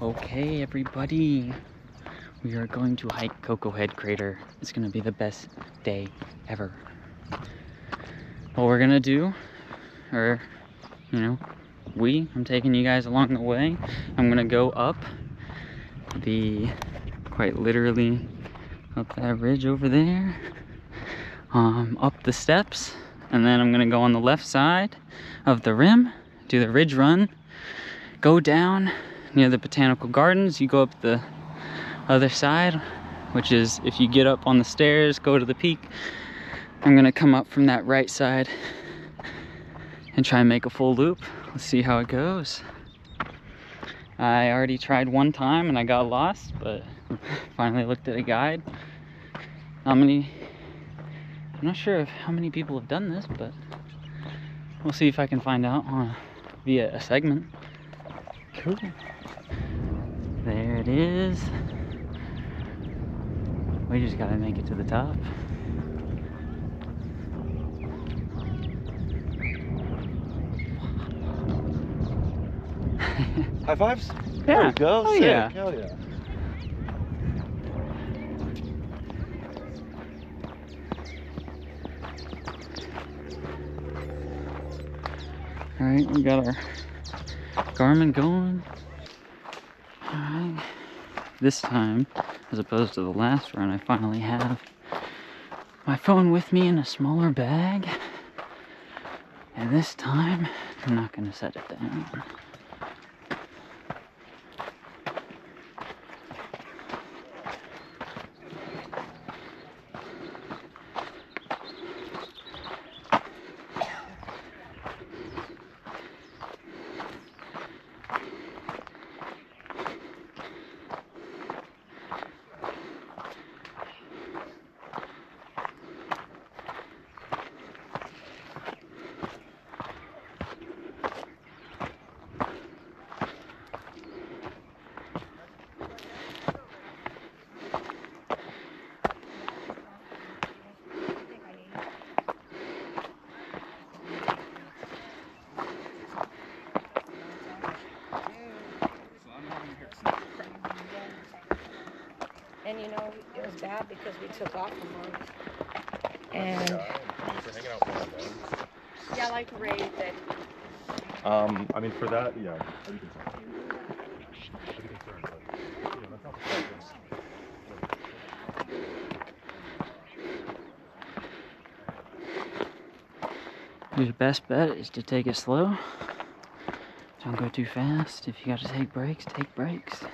Okay, everybody, we are going to hike Koko Head Crater. It's gonna be the best day ever. What we're gonna do, or I'm taking you guys along the way. I'm gonna go up quite literally up that ridge over there, up the steps, and then I'm gonna go on the left side of the rim, do the ridge run, go down near the botanical gardens. You go up the other side, which is if you get up on the stairs, go to the peak. I'm gonna come up from that right side and try and make a full loop. Let's see how it goes. I already tried one time and I got lost, but finally looked at a guide. I'm not sure how many people have done this, but we'll see if I can find out via a segment. Cool. There it is. We just gotta make it to the top. High fives? Yeah. There we go. Oh, sick. yeah. Hell yeah. Alright, we got our Garmin going. Alright. This time, as opposed to the last run, I finally have my phone with me in a smaller bag. And this time, I'm not going to set it down. And you know, it was bad because we took off from work. And yeah, I like to raise it. I mean, for that, yeah. I'd be concerned, but, that's not the focus. Your best bet is to take it slow. Don't go too fast. If you got to take breaks, take breaks.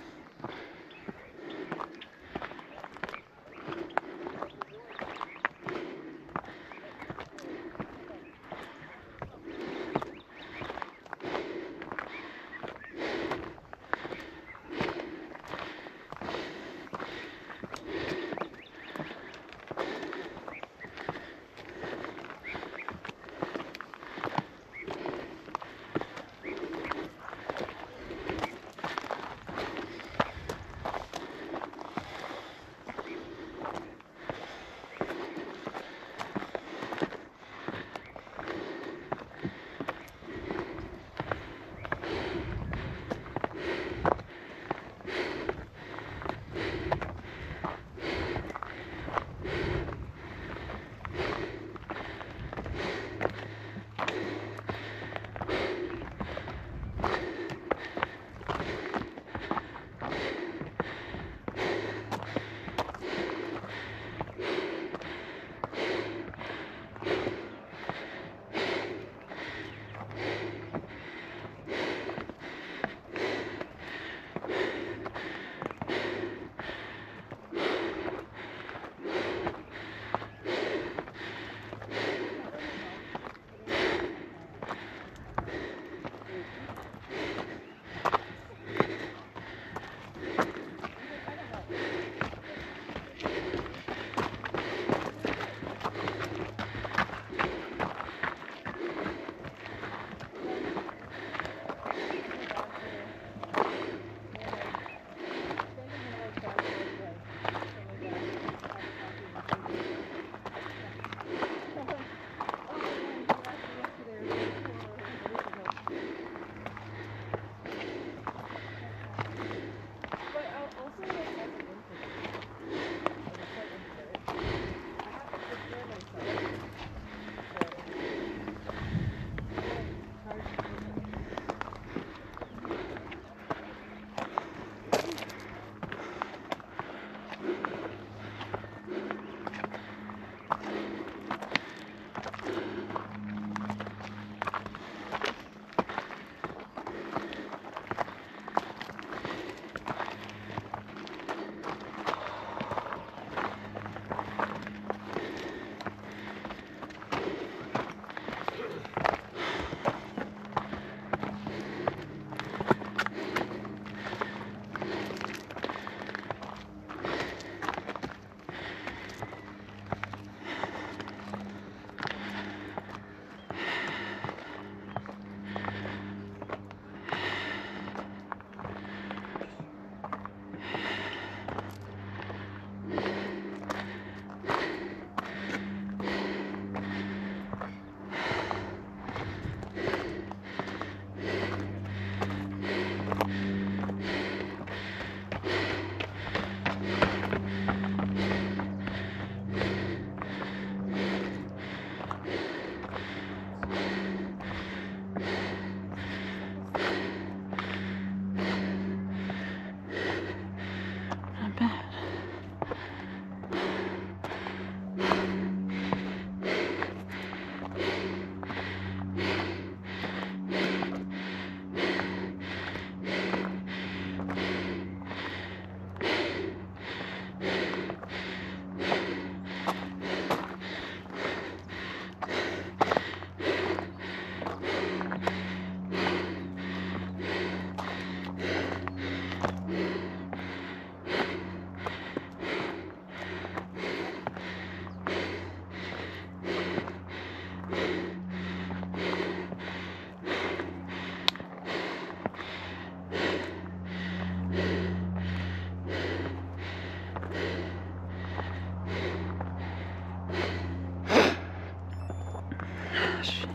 Shit.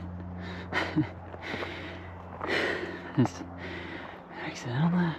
This accidental lap.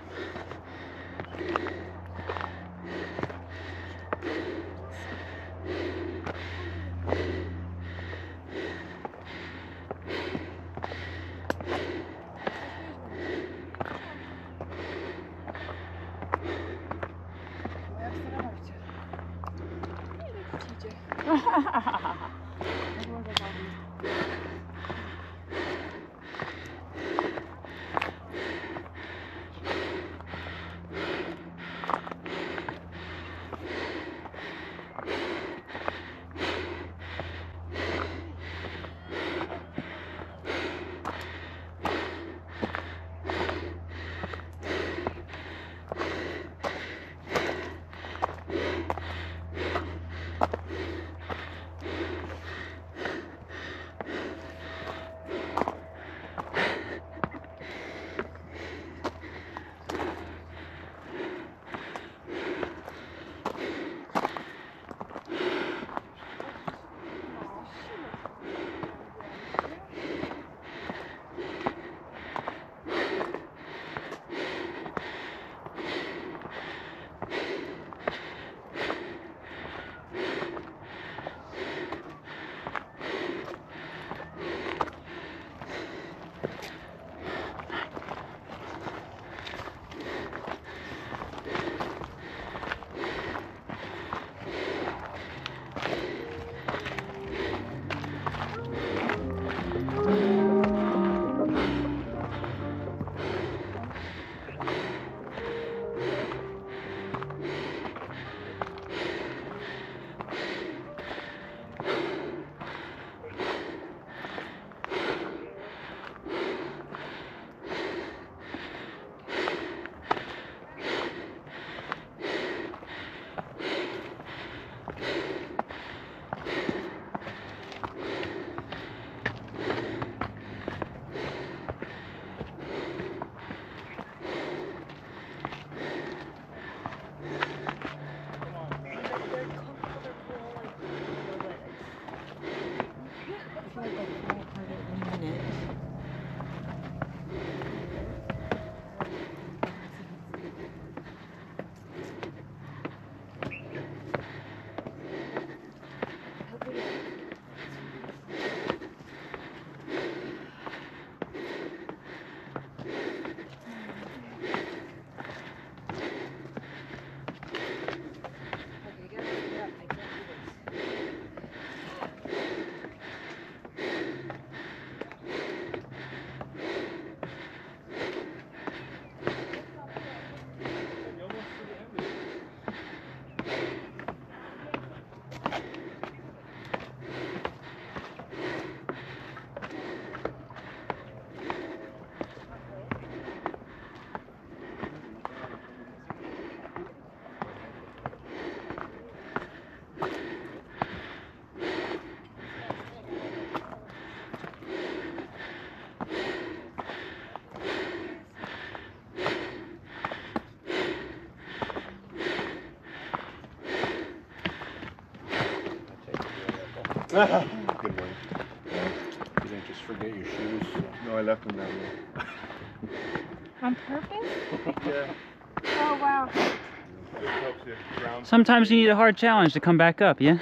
Good one. You didn't just forget your shoes? No, I left them down there. On purpose? Yeah. Oh, wow. It helps you ground. Sometimes you need a hard challenge to come back up, yeah?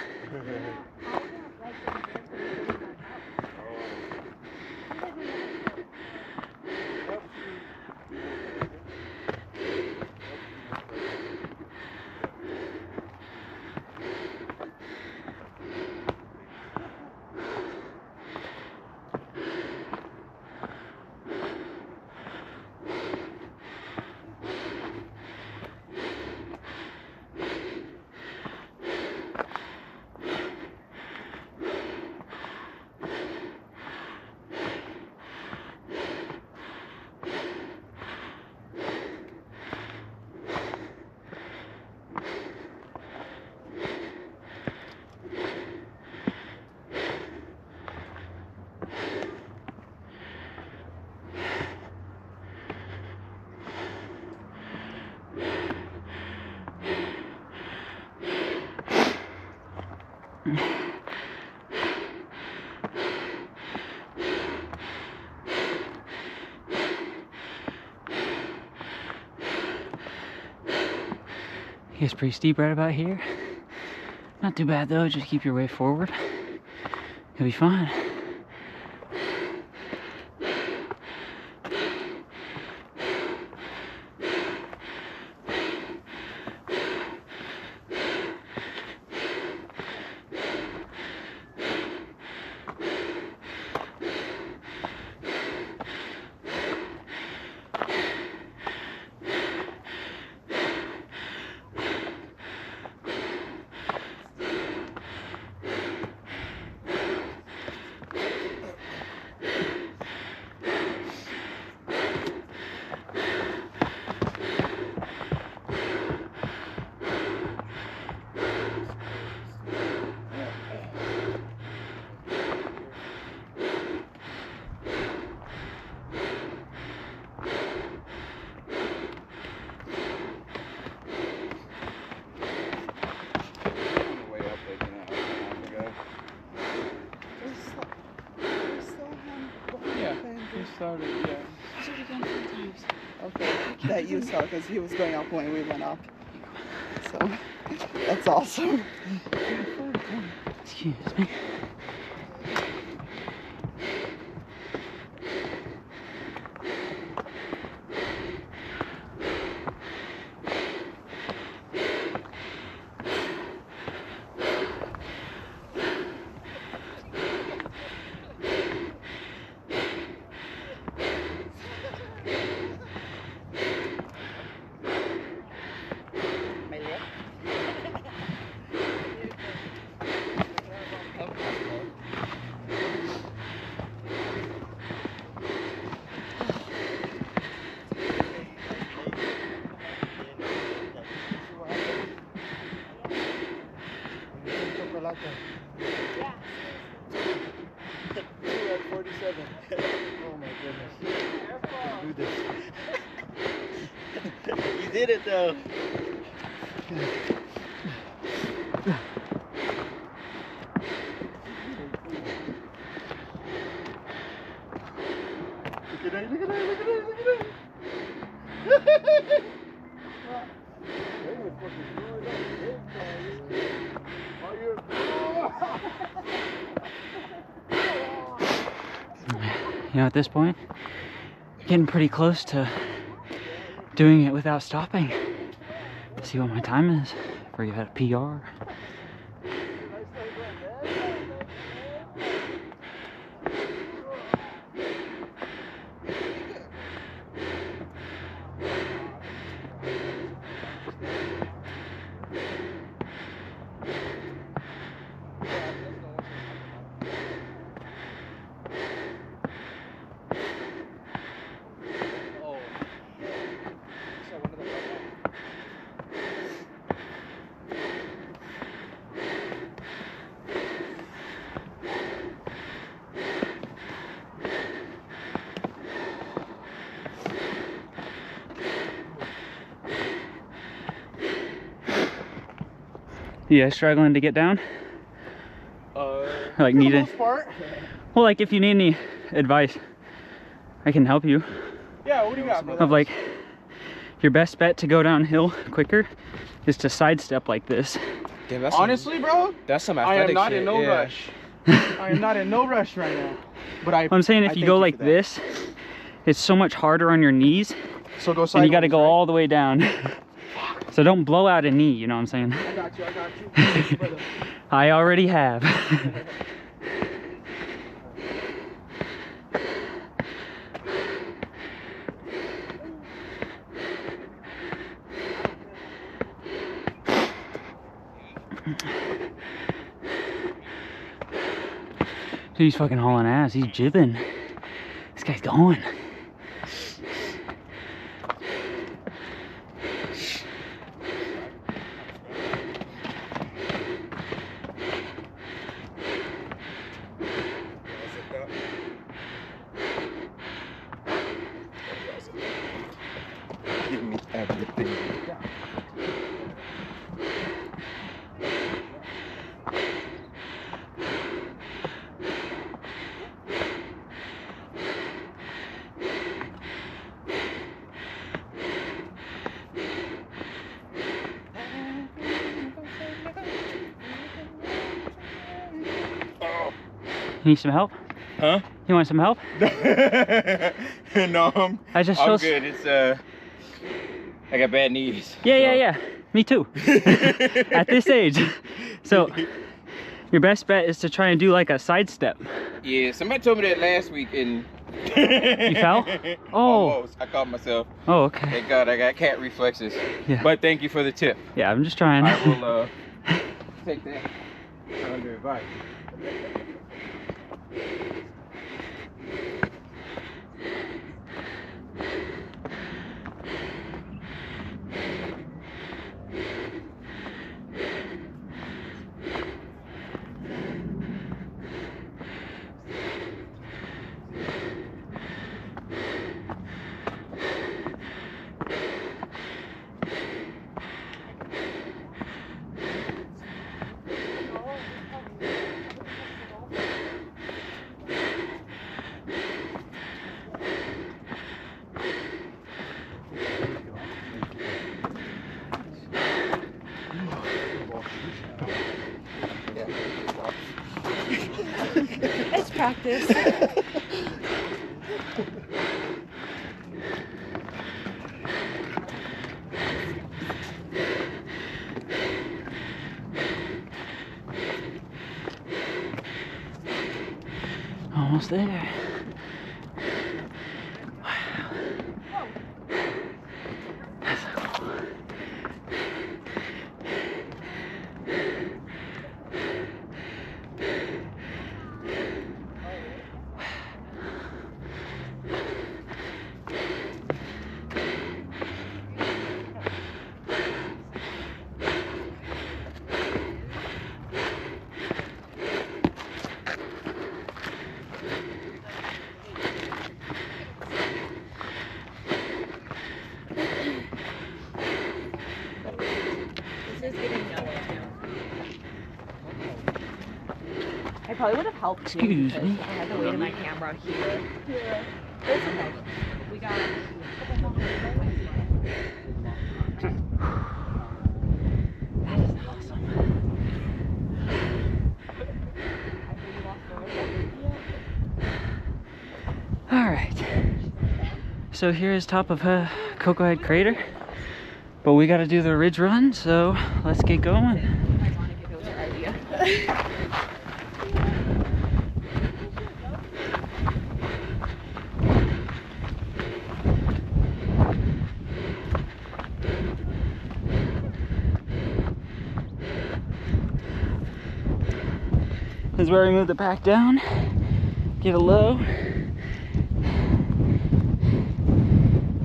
It's pretty steep right about here. Not too bad though, just keep your way forward. You'll be fine. Okay, that you saw because he was going up when we went up. So that's awesome. Excuse me. Yeah. 47. Oh my goodness. Do this. You did it though. Look at that, look at that, look at that, look at that. You know, at this point, getting pretty close to doing it without stopping. See what my time is before you had a PR. You guys struggling to get down? Like need it? Well, like if you need any advice, I can help you. Yeah, what do you got, brother? Of like, your best bet to go downhill quicker is to sidestep like this. Damn, honestly, bro, that's some athletic shit. I am not in no rush. I am not in no rush right now. But I'm saying if you go like this, it's so much harder on your knees. So go sideways, and you got to go all the way down. So don't blow out a knee, you know what I'm saying? I got you, I got you. Brother. I already have. Dude, he's fucking hauling ass. He's jibbing. This guy's going. Give me everything. Need some help? Huh? You want some help? No, I'm good. It's I got bad knees. Yeah. Me too. At this age. So your best bet is to try and do like a sidestep. Yeah, somebody told me that last week and you fell? Oh. Almost. I caught myself. Oh, okay. Thank God I got cat reflexes. Yeah. But thank you for the tip. Yeah, I'm just trying. I will take that under advice. It's practice. Almost there. That's so cool. I probably would have helped too. Excuse because me. I had the weight of my camera here. Yeah. It's okay. We got it. That is awesome. Alright. So here is top of Koko Head Crater. But we gotta do the ridge run, so let's get going. Ironic if it was your idea. This is where we move the pack down, get a low,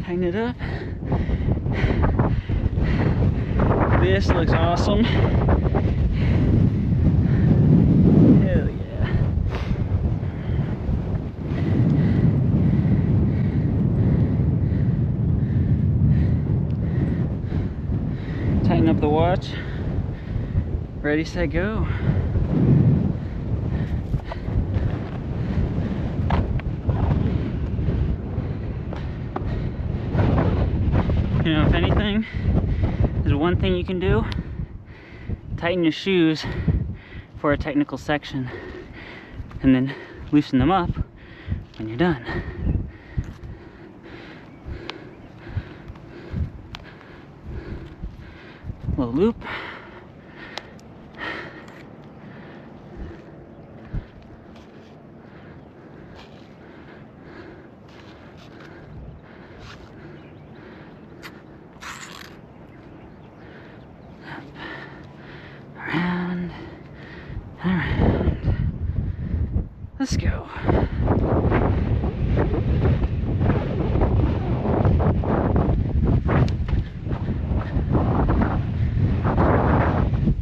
tighten it up. This looks awesome. Hell yeah. Tighten up the watch. Ready, set, go. You know, if anything, there's one thing you can do: tighten your shoes for a technical section and then loosen them up when you're done. Little loop. Around, around. Let's go.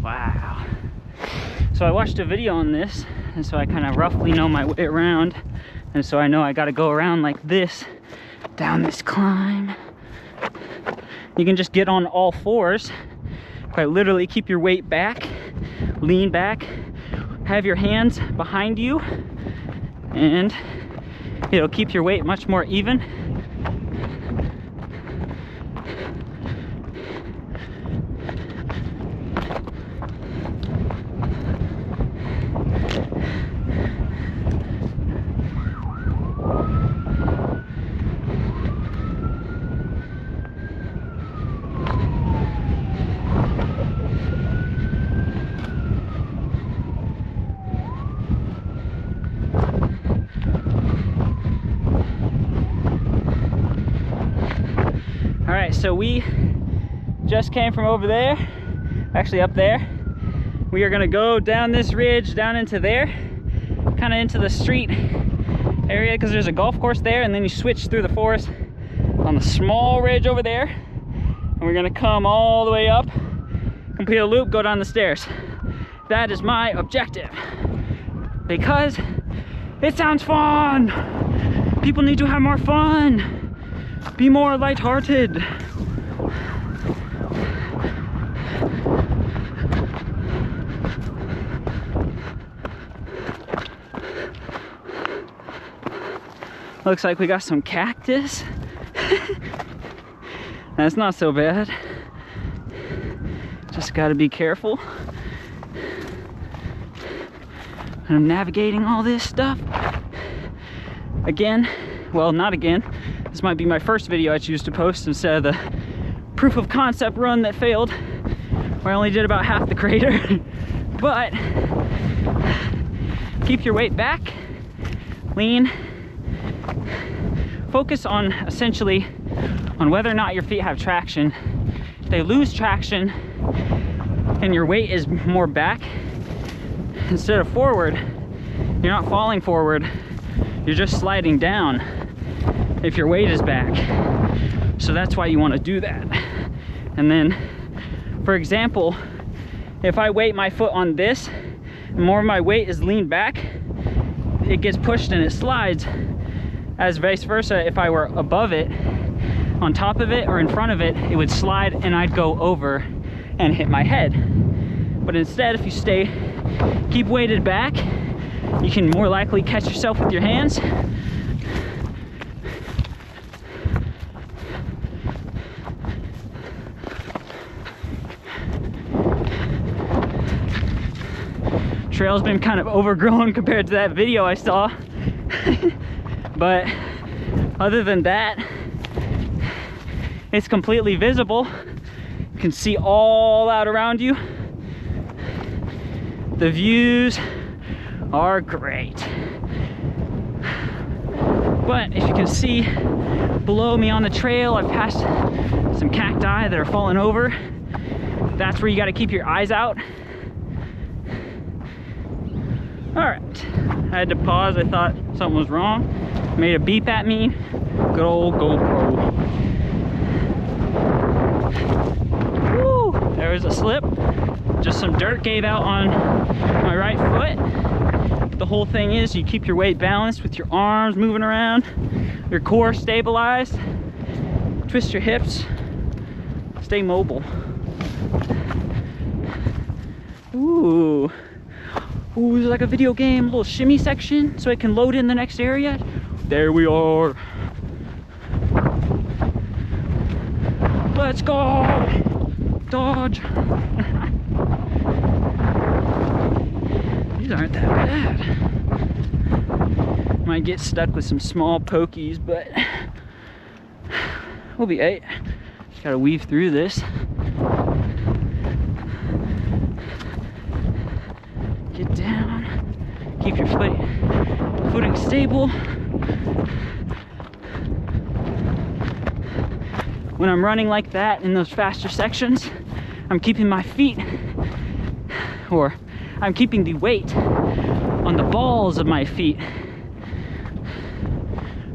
Wow. So I watched a video on this, and so I kind of roughly know my way around, and so I know I got to go around like this down this climb. You can just get on all fours. Quite literally keep your weight back, lean back, have your hands behind you, and it'll keep your weight much more even. so we just came from over there, actually up there. We are gonna go down this ridge, down into there, kind of into the street area, because there's a golf course there, and then you switch through the forest on the small ridge over there. And we're gonna come all the way up, complete a loop, go down the stairs. That is my objective, because it sounds fun. People need to have more fun. Be more lighthearted. Looks like we got some cactus. That's not so bad. Just gotta be careful. And I'm navigating all this stuff. Again, well, not again. This might be my first video I choose to post instead of the proof of concept run that failed, where I only did about half the crater. But keep your weight back, lean. Focus on essentially on whether or not your feet have traction. If they lose traction and your weight is more back instead of forward, you're not falling forward, you're just sliding down if your weight is back. So that's why you want to do that. And then, for example, if I weight my foot on this, and more of my weight is leaned back, it gets pushed and it slides. As vice versa, if I were above it, on top of it, or in front of it, it would slide and I'd go over and hit my head. But instead, if you keep weighted back, you can more likely catch yourself with your hands. Trail's been kind of overgrown compared to that video I saw. But other than that, it's completely visible. You can see all out around you. The views are great. But if you can see below me on the trail, I've passed some cacti that are falling over. That's where you got to keep your eyes out. All right, I had to pause. I thought something was wrong. Made a beep at me. Good old GoPro. Woo! There was a slip. Just some dirt gave out on my right foot. The whole thing is you keep your weight balanced with your arms moving around, your core stabilized, twist your hips, stay mobile. Ooh. Ooh, it's like a video game, little shimmy section so it can load in the next area. There we are. Let's go! Dodge! These aren't that bad. Might get stuck with some small pokies, but we'll be eight. Just gotta weave through this. Get down. Keep your footing stable. When I'm running like that in those faster sections, I'm keeping my feet, or I'm keeping the weight on the balls of my feet.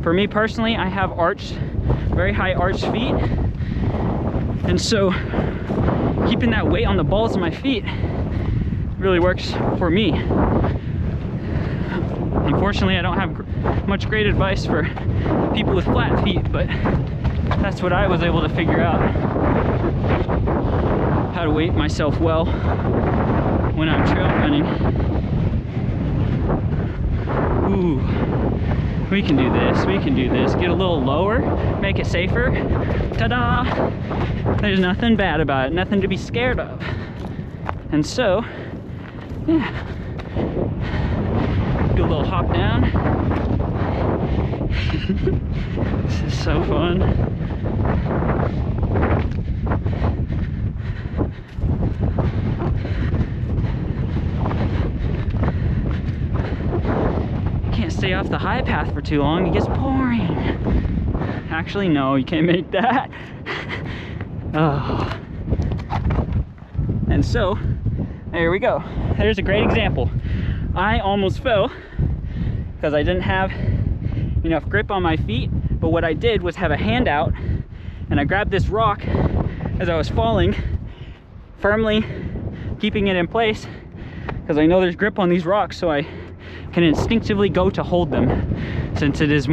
For me personally, I have very high arched feet. And so keeping that weight on the balls of my feet really works for me. Unfortunately, I don't have much great advice for people with flat feet, but that's what I was able to figure out. How to weight myself well when I'm trail running. Ooh, we can do this, we can do this. Get a little lower, make it safer. Ta-da! There's nothing bad about it, nothing to be scared of. And so, yeah. Do a little hop down. This is so fun. Can't stay off the high path for too long, it gets boring. Actually, no, you can't make that. Oh. And so, there we go. There's a great example. I almost fell because I didn't have enough grip on my feet, but what I did was have a hand out and I grabbed this rock as I was falling, firmly keeping it in place because I know there's grip on these rocks, so I can instinctively go to hold them since it's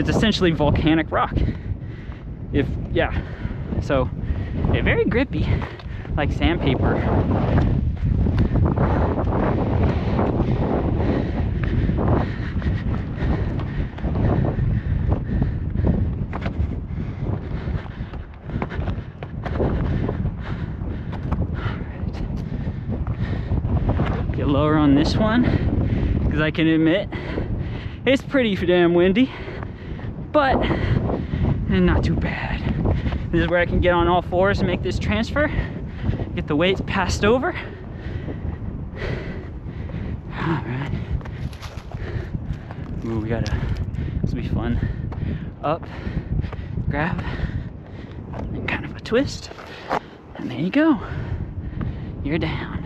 essentially volcanic rock. So very grippy, like sandpaper. Get lower on this one because I can admit it's pretty damn windy, but not too bad. This is where I can get on all fours and make this transfer, get the weights passed over. All right. Ooh, this will be fun. Up, grab, and kind of a twist, and there you go. You're down.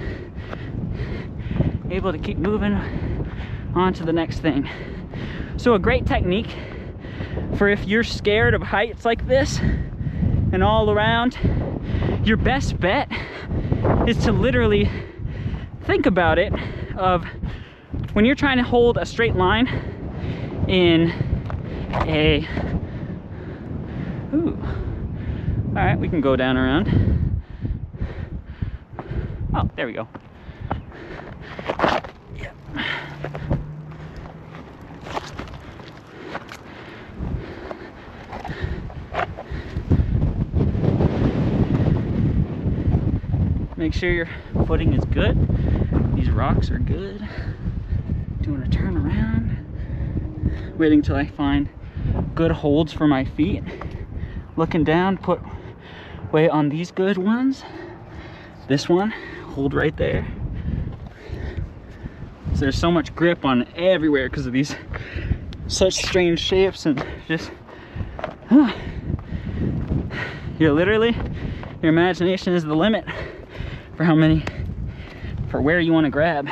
Able to keep moving on to the next thing. So a great technique for if you're scared of heights like this and all around, your best bet is to literally think about it of when you're trying to hold a straight line in a all right, we can go down around. Oh, there we go. Yeah. Make sure your footing is good. These rocks are good. Doing a turn around. Waiting till I find good holds for my feet. Looking down, put weight on these good ones. This one, hold right there. So there's so much grip on everywhere because of these such strange shapes and just, you're literally, your imagination is the limit for where you want to grab.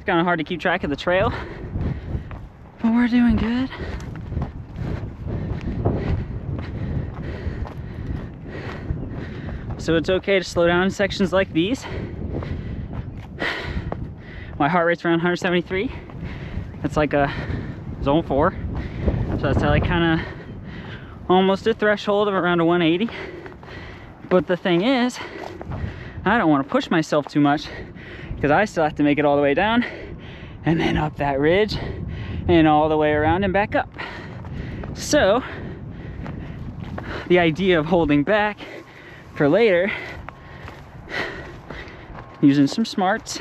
Kind of hard to keep track of the trail, but we're doing good. So it's okay to slow down in sections like these. My heart rate's around 173. That's like a zone 4. So that's like kind of almost a threshold of around a 180. But the thing is, I don't want to push myself too much because I still have to make it all the way down and then up that ridge and all the way around and back up. So the idea of holding back for later, using some smarts,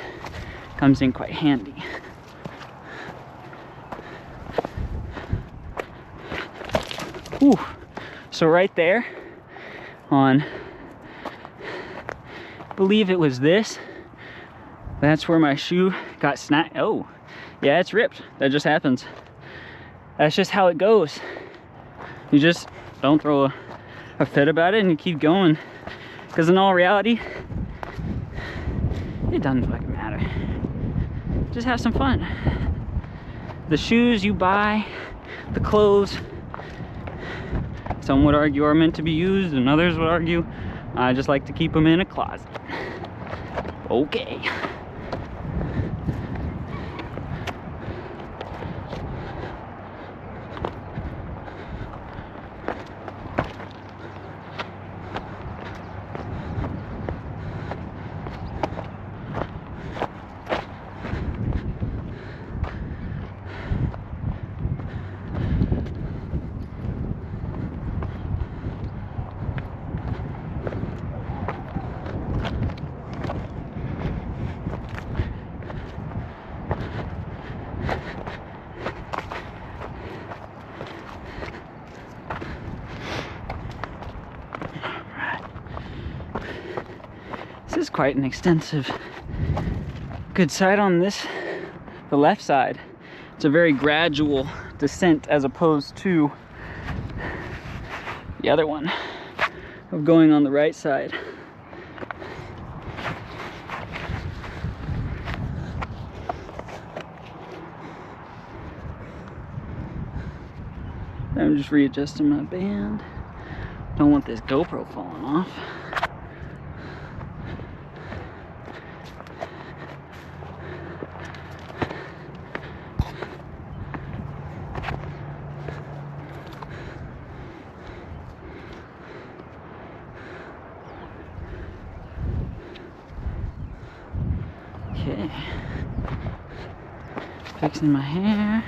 comes in quite handy. Ooh. So right there on, I believe it was this, that's where my shoe got snapped. Oh, yeah, it's ripped. That just happens. That's just how it goes. You just don't throw a fit about it and you keep going. Because in all reality, it doesn't fucking matter. Just have some fun. The shoes you buy, the clothes, some would argue are meant to be used and others would argue I just like to keep them in a closet. Okay. is quite an extensive, good side on this, the left side. It's a very gradual descent as opposed to the other one of going on the right side. I'm just readjusting my band. Don't want this GoPro falling off. Okay. Fixing my hair.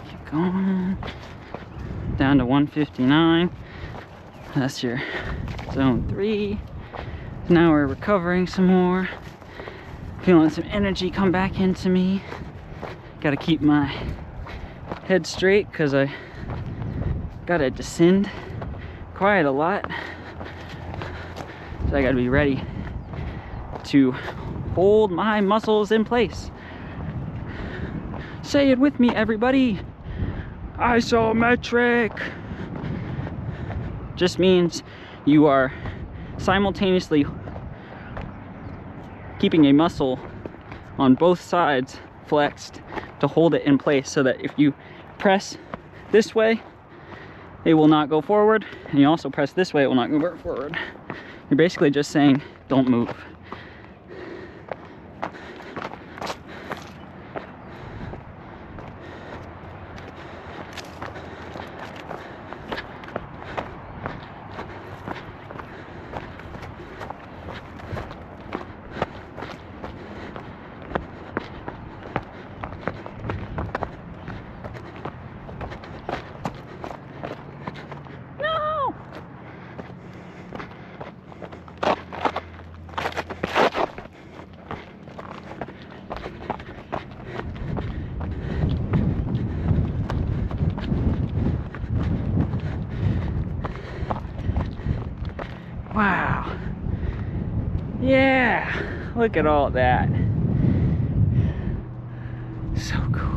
Keep going. Down to 159. That's your zone 3. Now we're recovering some more. Feeling some energy come back into me. Gotta keep my head straight because I gotta descend quite a lot. So I gotta be ready to hold my muscles in place. Say it with me, everybody. Isometric just means you are simultaneously keeping a muscle on both sides flexed to hold it in place, so that if you press this way, it will not go forward, and you also press this way, it will not go forward. You're basically just saying, don't move. Wow. Yeah, look at all that. So cool.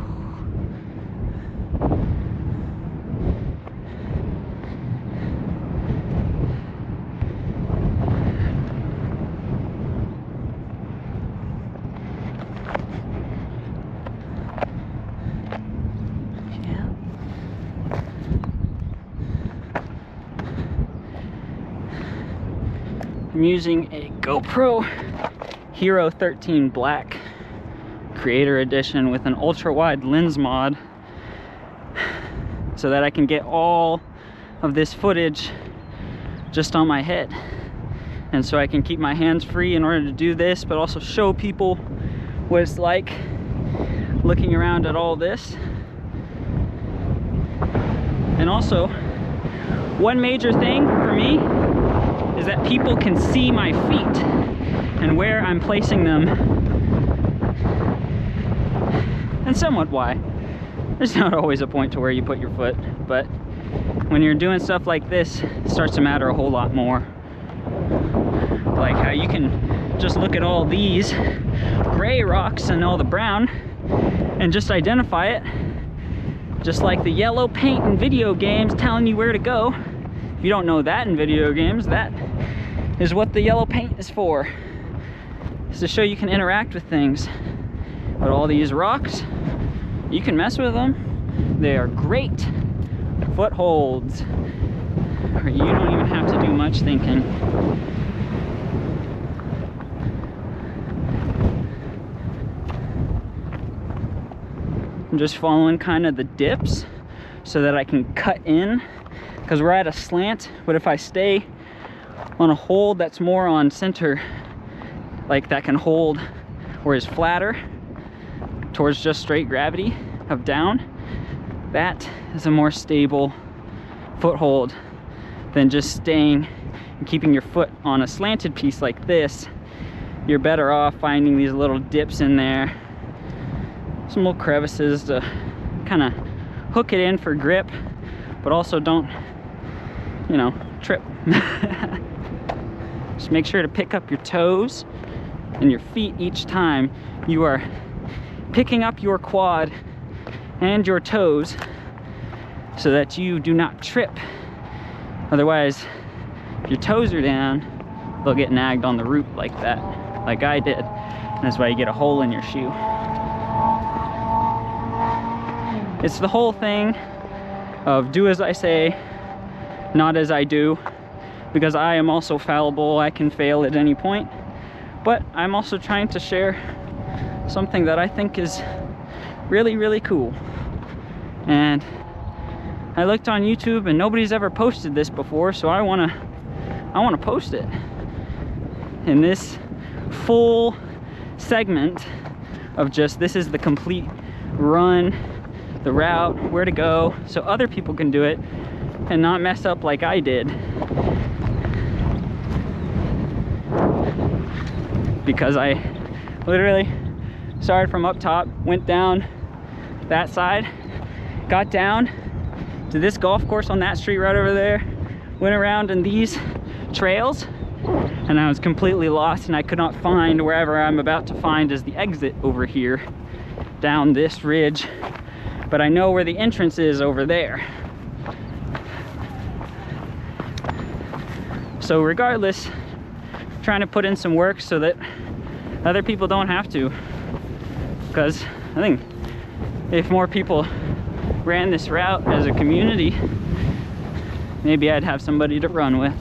I'm using a GoPro Hero 13 Black Creator Edition with an ultra wide lens mod, so that I can get all of this footage just on my head, and so I can keep my hands free in order to do this, but also show people what it's like looking around at all this. And also, one major thing for me is that people can see my feet and where I'm placing them, and somewhat why. There's not always a point to where you put your foot, but when you're doing stuff like this, it starts to matter a whole lot more. Like how you can just look at all these gray rocks and all the brown and just identify it, just like the yellow paint in video games telling you where to go. If you don't know that in video games, that is what the yellow paint is for. It's to show you can interact with things. But all these rocks, you can mess with them. They are great footholds, where you don't even have to do much thinking. I'm just following kind of the dips so that I can cut in, because we're at a slant. But if I stay on a hold that's more on center, like that can hold or is flatter towards just straight gravity of down, that is a more stable foothold than just staying and keeping your foot on a slanted piece like this. You're better off finding these little dips in there, some little crevices to kind of hook it in for grip, but also don't, you know, trip. Just make sure to pick up your toes and your feet each time. You are picking up your quad and your toes so that you do not trip. Otherwise, if your toes are down, they'll get nagged on the root like that, like I did. And that's why you get a hole in your shoe. It's the whole thing of do as I say, not as I do, because I am also fallible. I can fail at any point, but I'm also trying to share something that I think is really, really cool. And I looked on YouTube and nobody's ever posted this before, so I want to post it in this full segment of just this is the complete run, the route, where to go, so other people can do it and not mess up like I did. Because I literally started from up top, went down that side, got down to this golf course on that street right over there, went around in these trails, and I was completely lost and I could not find wherever I'm about to find is the exit over here down this ridge, but I know where the entrance is over there. So regardless, trying to put in some work so that other people don't have to, because I think if more people ran this route as a community, maybe I'd have somebody to run with.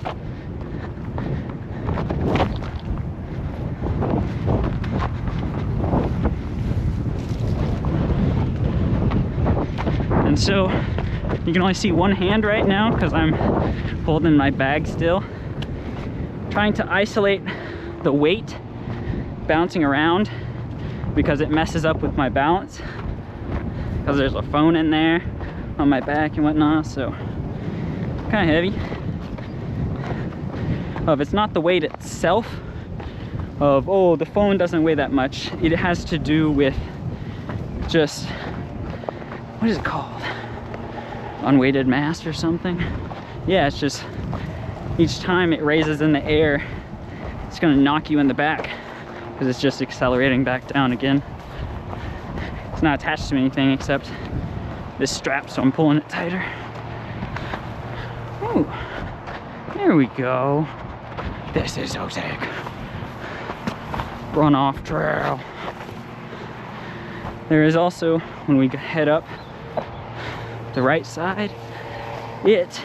And so you can only see one hand right now because I'm holding my bag still, trying to isolate the weight bouncing around because it messes up with my balance, because there's a phone in there on my back and whatnot, so kind of heavy. If it's not the weight itself of, oh, the phone doesn't weigh that much, it has to do with just, what is it called? Unweighted mass or something? Yeah, it's just each time it raises in the air, it's gonna knock you in the back because it's just accelerating back down again. It's not attached to anything except this strap, so I'm pulling it tighter. Ooh, there we go. This is so sick. Runoff trail. There is also, when we head up the right side, it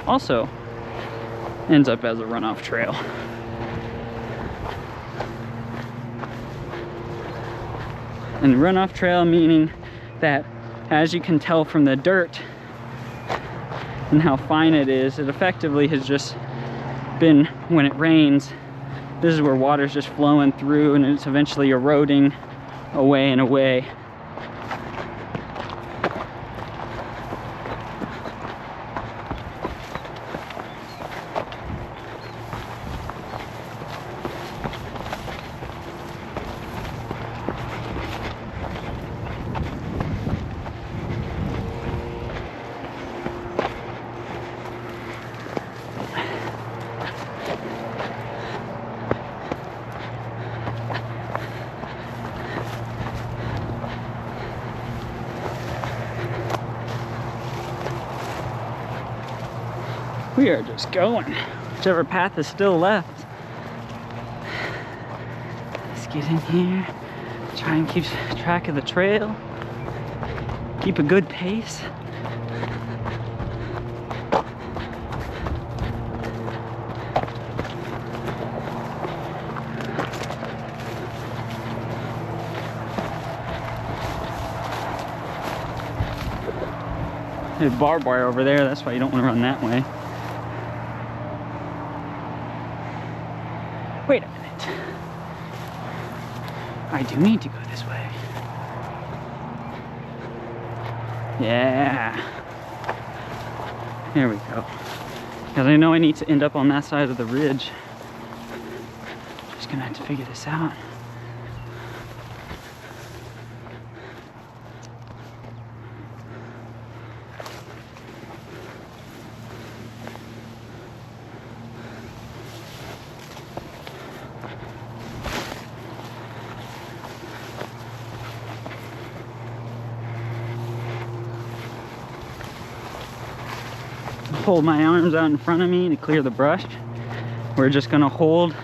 also ends up as a runoff trail. And runoff trail meaning that, as you can tell from the dirt and how fine it is, it effectively has just been, when it rains, this is where water's just flowing through and it's eventually eroding away and away. We are just going, whichever path is still left. Let's get in here, try and keep track of the trail, keep a good pace. There's barbed wire over there, that's why you don't want to run that way. Wait a minute. I do need to go this way. Yeah. There we go. Because I know I need to end up on that side of the ridge. Just gonna have to figure this out. hold my arms out in front of me to clear the brush. We're just gonna hold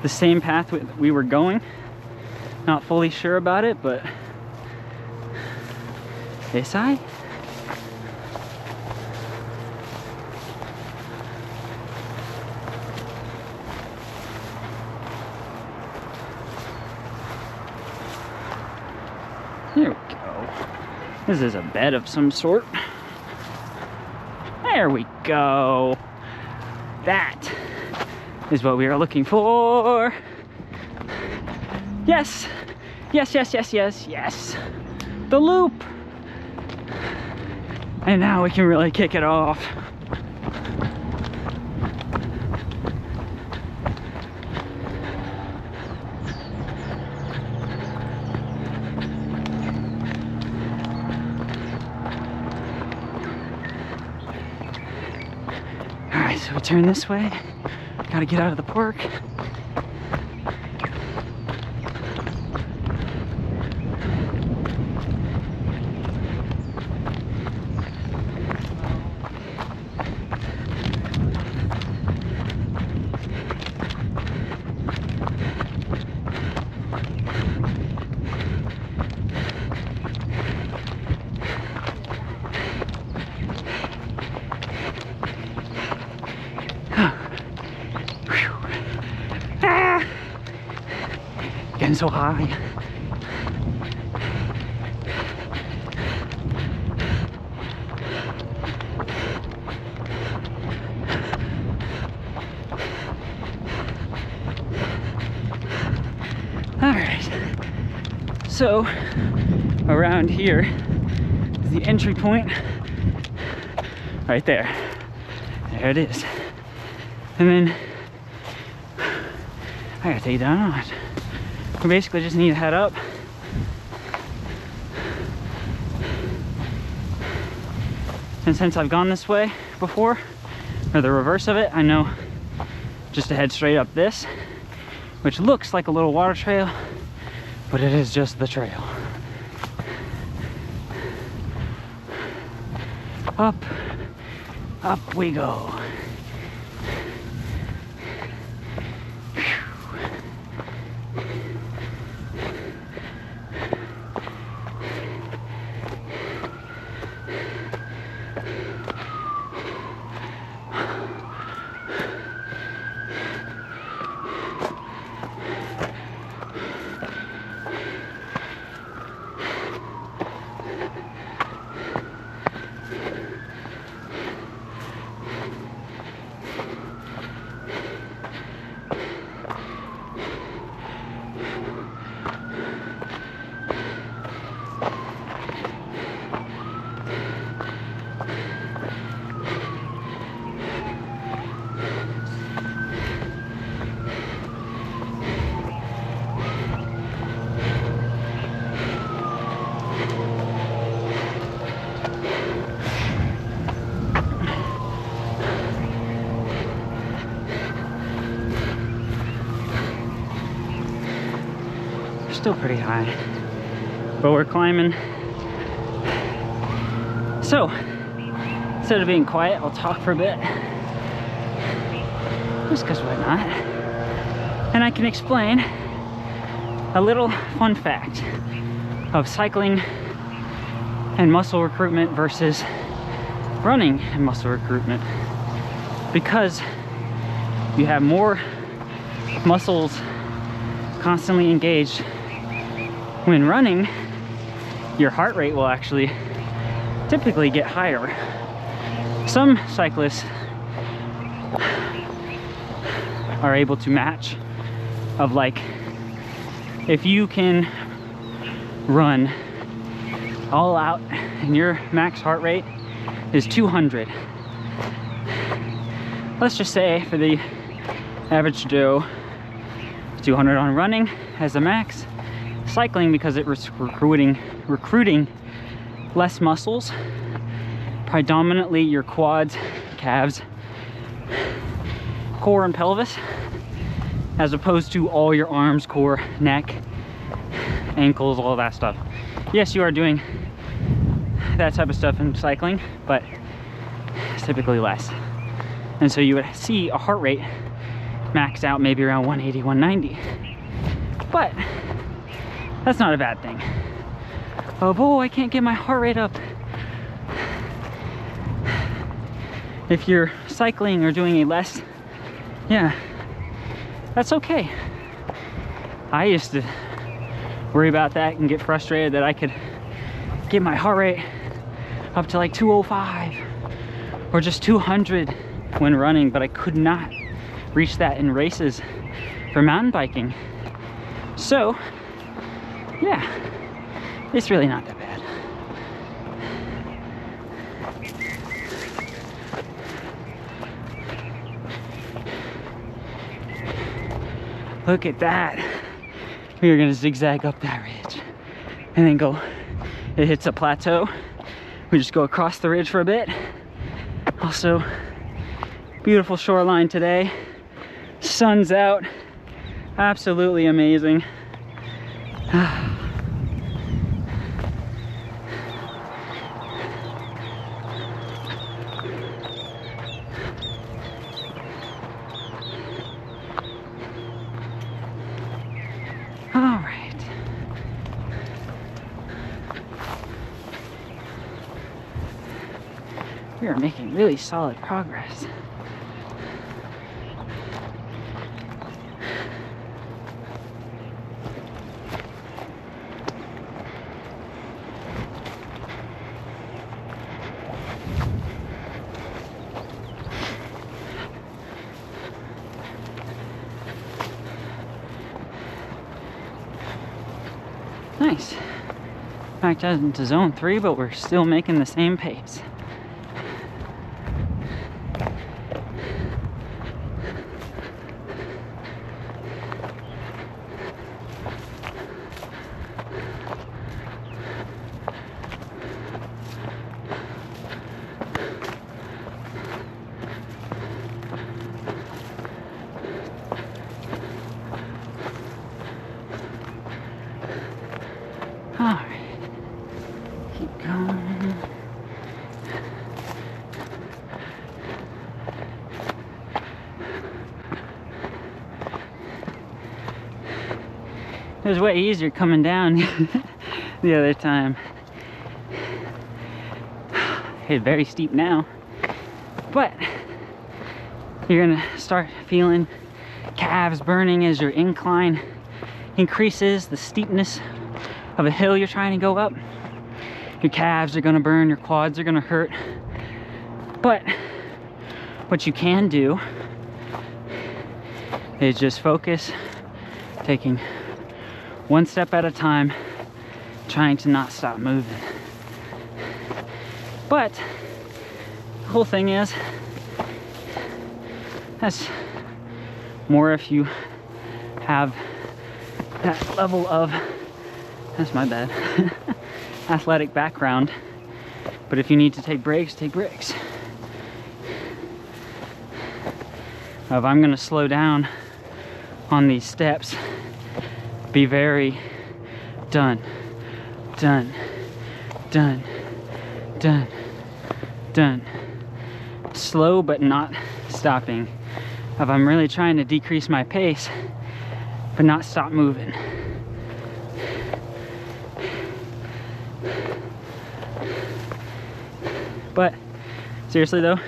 the same path we were going. Not fully sure about it, but this eye. There we go. This is a bed of some sort. There we go. That is what we are looking for. Yes. Yes, yes, yes, yes, yes. The loop. And now we can really kick it off. So we turn this way, gotta get out of the park. Getting so high. All right. So around here is the entry point. Right there. There it is. And then I gotta take it down on it. We basically just need to head up. And since I've gone this way before, or the reverse of it, I know just to head straight up this, which looks like a little water trail, but it is just the trail. Up, up we go. Still pretty high, but we're climbing. So instead of being quiet, I'll talk for a bit, just because why not? And I can explain a little fun fact of cycling and muscle recruitment versus running and muscle recruitment. Because you have more muscles constantly engaged when running, your heart rate will actually typically get higher. Some cyclists are able to match, of like, if you can run all out and your max heart rate is 200. Let's just say for the average Joe, 200 on running as a max. Cycling, because it was recruiting less muscles, predominantly your quads, calves, core and pelvis, as opposed to all your arms, core, neck, ankles, all that stuff. Yes, you are doing that type of stuff in cycling, but is typically less. And so you would see a heart rate maxed out maybe around 180, 190. But that's not a bad thing. Oh, I can't get my heart rate up. If you're cycling or doing a less, yeah, that's okay. I used to worry about that and get frustrated that I could get my heart rate up to like 205 or just 200 when running, but I could not reach that in races for mountain biking. So yeah, it's really not that bad. Look at that. We are gonna zigzag up that ridge and then go, it hits a plateau. We just go across the ridge for a bit. Also, beautiful shoreline today. Sun's out, absolutely amazing. All right. We are making really solid progress. Nice. Back into zone 3, but we're still making the same pace. Alright, keep going. It was way easier coming down the other time. It's very steep now, but you're gonna start feeling calves burning as your incline increases, the steepness of a hill you're trying to go up. Your calves are gonna burn, your quads are gonna hurt. But what you can do is just focus, taking one step at a time, trying to not stop moving. But the whole thing is, that's more if you have that level of, that's my bad, athletic background. But if you need to take breaks, take breaks. If I'm gonna slow down on these steps, be very done, done, done, done, done. Slow but not stopping. If I'm really trying to decrease my pace, but not stop moving. But seriously though,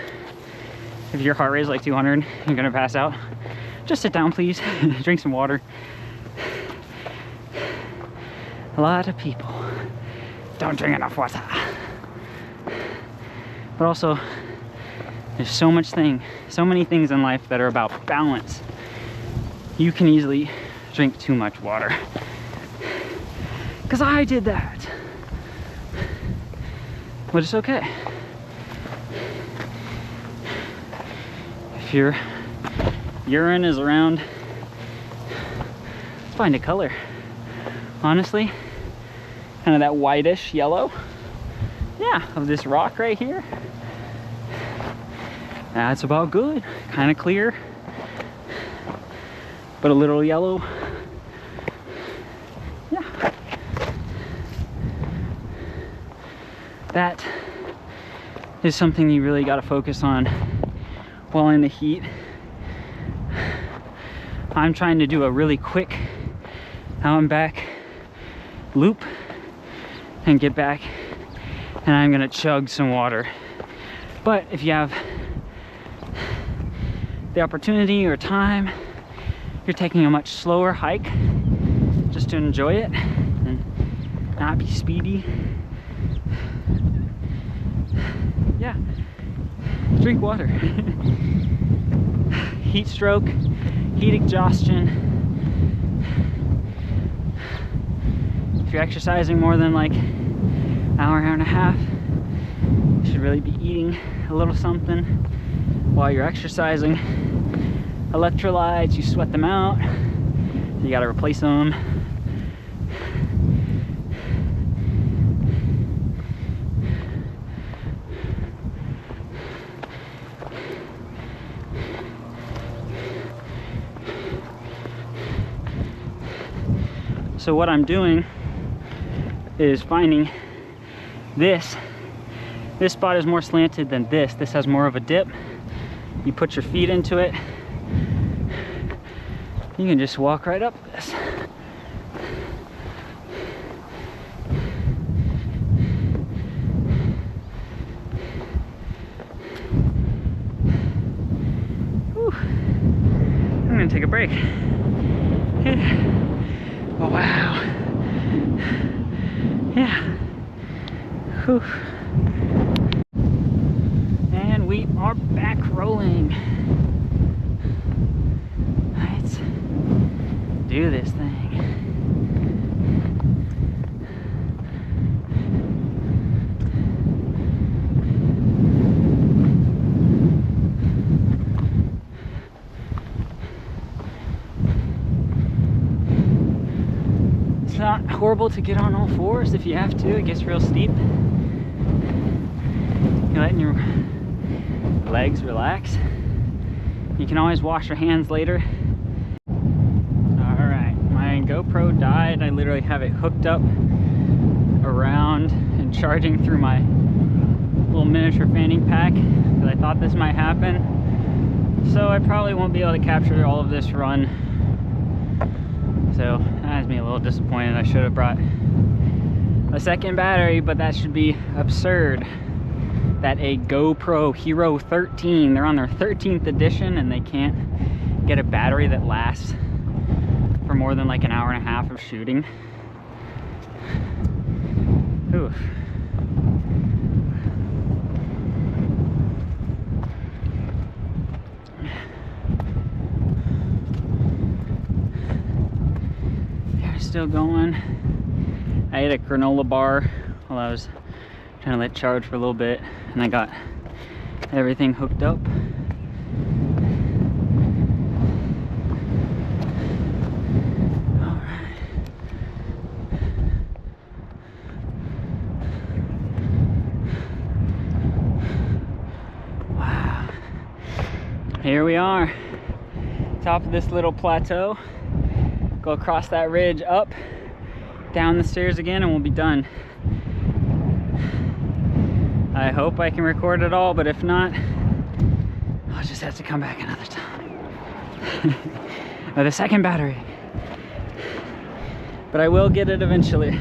if your heart rate is like 200, you're gonna pass out, just sit down please, drink some water. A lot of people don't drink enough water. But also, there's so many things in life that are about balance. You can easily drink too much water. Because I did that. But it's okay. If your urine is around, let's find a color. Honestly, kind of that whitish yellow. Yeah, of this rock right here. That's about good. Kind of clear, but a little yellow. Yeah. That is something you really got to focus on while in the heat. I'm trying to do a really quick out and back loop and get back, and I'm gonna chug some water. But if you have the opportunity or time, you're taking a much slower hike just to enjoy it and not be speedy. Yeah, drink water. Heat stroke, heat exhaustion. If you're exercising more than like an hour and a half, you should really be eating a little something while you're exercising. Electrolytes, you sweat them out, you gotta replace them. So what I'm doing is finding this spot is more slanted than this. This has more of a dip. You put your feet into it. You can just walk right up this. Whew. I'm gonna take a break. Oh, wow. Yeah. Whew. And we are back rolling. Let's do this thing. It's not horrible to get on all fours if you have to. It gets real steep. You're letting your legs relax. You can always wash your hands later. Alright, my GoPro died. I literally have it hooked up around and charging through my little miniature fanning pack because I thought this might happen. So I probably won't be able to capture all of this run. So that has me a little disappointed. I should have brought a second battery, but that should be absurd. That a GoPro Hero 13, they're on their 13th edition and they can't get a battery that lasts for more than like an hour and a half of shooting. Oof. Still going. I ate a granola bar while I was trying to let it charge for a little bit, and I got everything hooked up. All right. Wow. Here we are, top of this little plateau. Go across that ridge, up, down the stairs again, and we'll be done. I hope I can record it all, but if not, I'll just have to come back another time. With a second battery. But I will get it eventually.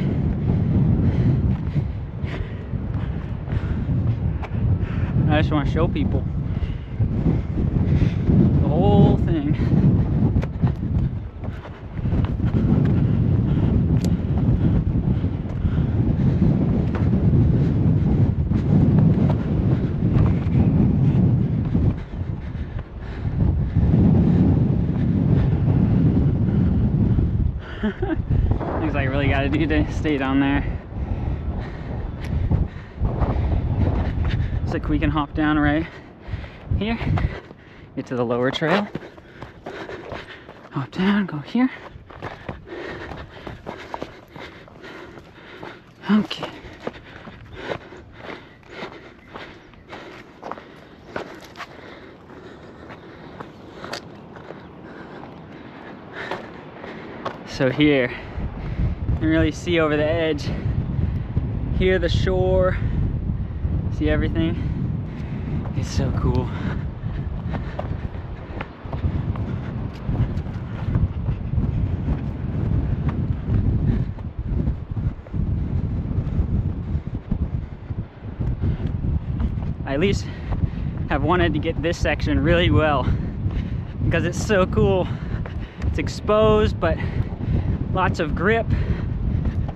I just want to show people the whole thing. Looks like I really gotta do to stay down there. Looks like we can hop down right here, get to the lower trail, hop down, go here. Okay. So here, you can really see over the edge, hear the shore, see everything. It's so cool. I at least have wanted to get this section really well because it's so cool. It's exposed, but lots of grip.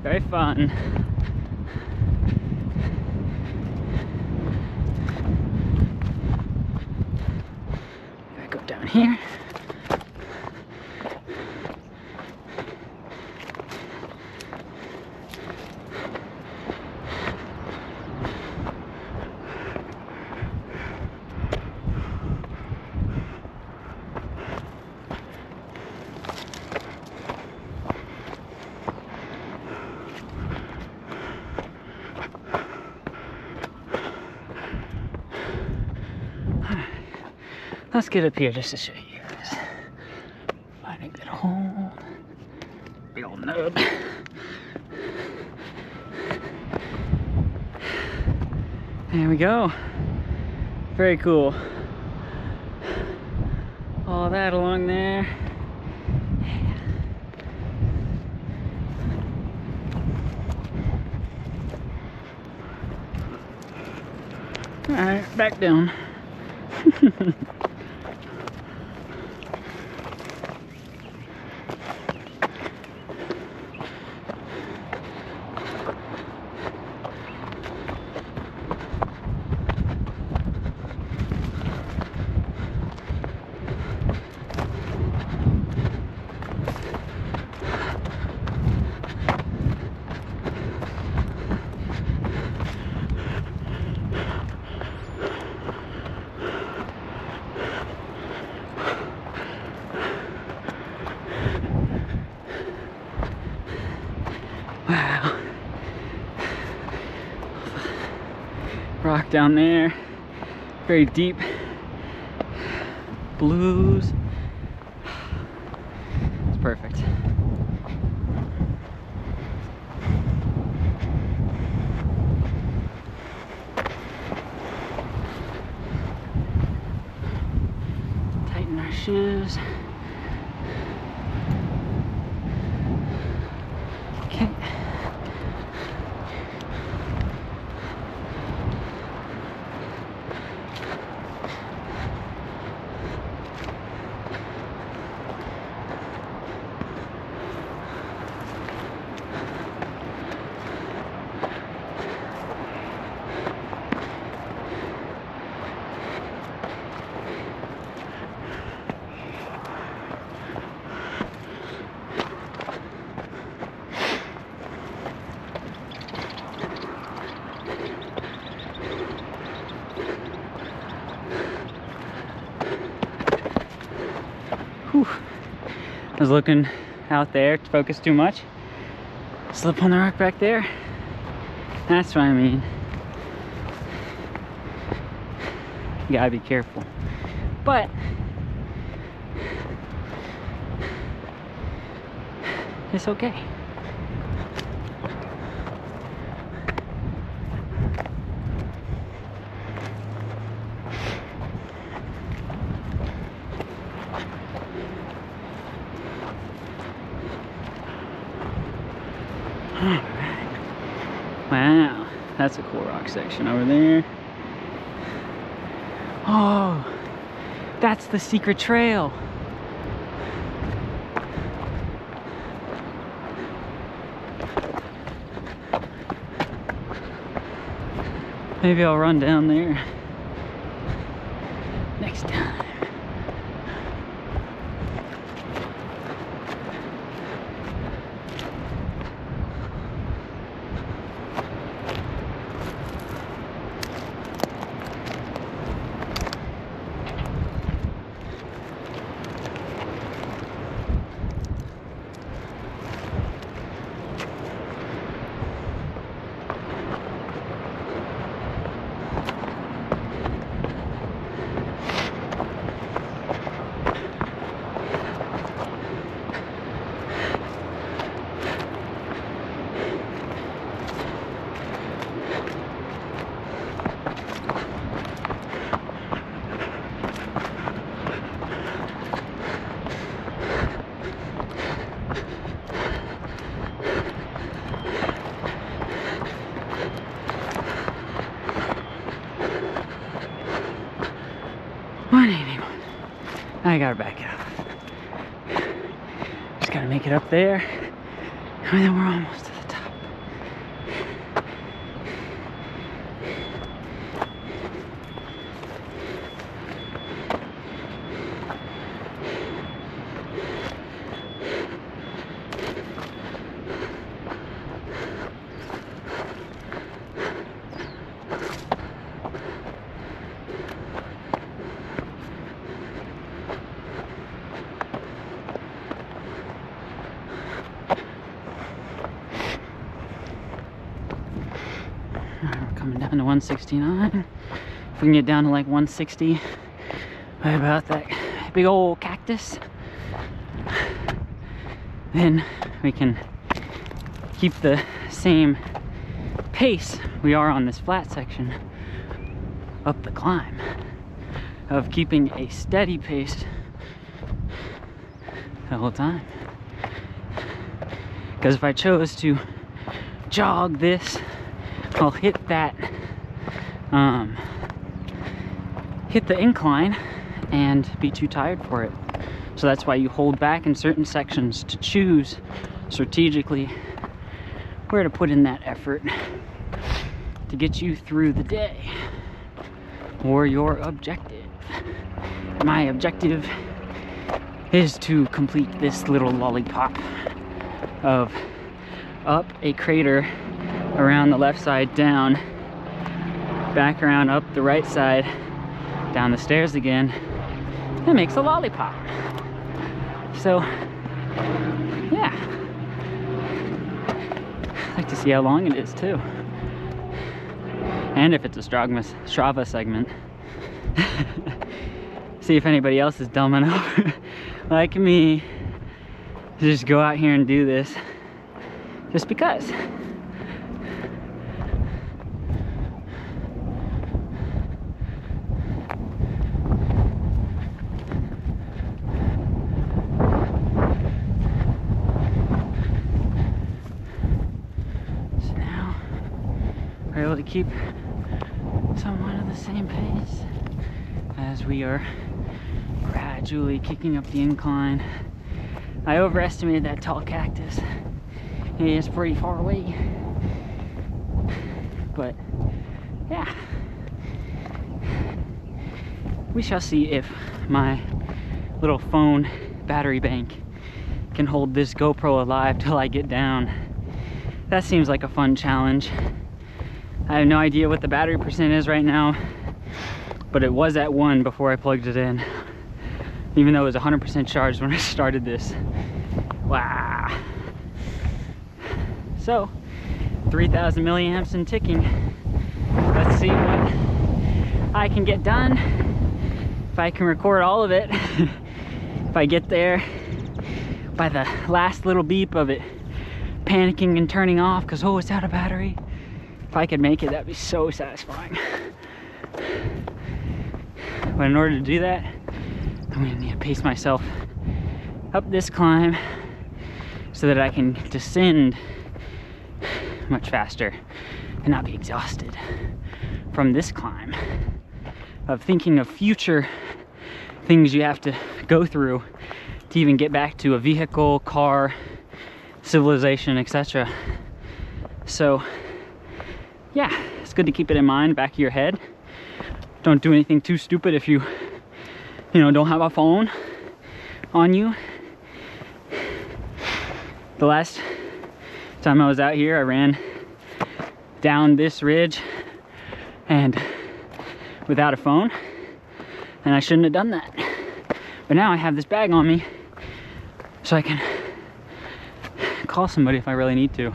Very fun. I go down here. Let's get up here just to show you guys. Find a good hold. Big old nub. There we go. Very cool. All that along there. Alright, back down. Wow. Rock down there. Very deep blues. It's perfect. Tighten our shoes. Okay. Whew. I was looking out there to focus too much. Slip on the rock back there. That's what I mean. You gotta be careful. But it's okay. Wow, that's a cool rock section over there. Oh, that's the secret trail. Maybe I'll run down there next time. I gotta back it up. Just gotta make it up there, and then we're almost to the top. We're coming down to 169. If we can get down to like 160 by about that big old cactus, then we can keep the same pace we are on this flat section up the climb, of keeping a steady pace the whole time. Because if I chose to jog this, I'll hit that, hit the incline and be too tired for it. So that's why you hold back in certain sections to choose strategically where to put in that effort to get you through the day or your objective. My objective is to complete this little lollipop of up a crater, around the left side, down, back around up the right side, down the stairs again. It makes a lollipop. So yeah, I'd like to see how long it is too, and if it's a Strava segment. See if anybody else is dumb enough like me to just go out here and do this just because. So now we're able to keep somewhat of the same pace as we are gradually kicking up the incline. I overestimated that tall cactus. It is pretty far away, but yeah, we shall see if my little phone battery bank can hold this GoPro alive till I get down. That seems like a fun challenge. I have no idea what the battery percent is right now, but it was at 1 before I plugged it in, even though it was 100% charged when I started this. Wow. So 3,000 milliamps and ticking. Let's see what I can get done, if I can record all of it. If I get there by the last little beep of it panicking and turning off because, oh, it's out of battery. If I could make it, that'd be so satisfying. But in order to do that, I'm gonna need to pace myself up this climb so that I can descend much faster and not be exhausted from this climb, of thinking of future things you have to go through to even get back to a vehicle, car, civilization, etc. So yeah, it's good to keep it in mind, back of your head. Don't do anything too stupid if you don't have a phone on you. The last time I was out here, I ran down this ridge and without a phone, and I shouldn't have done that. But now I have this bag on me so I can call somebody if I really need to.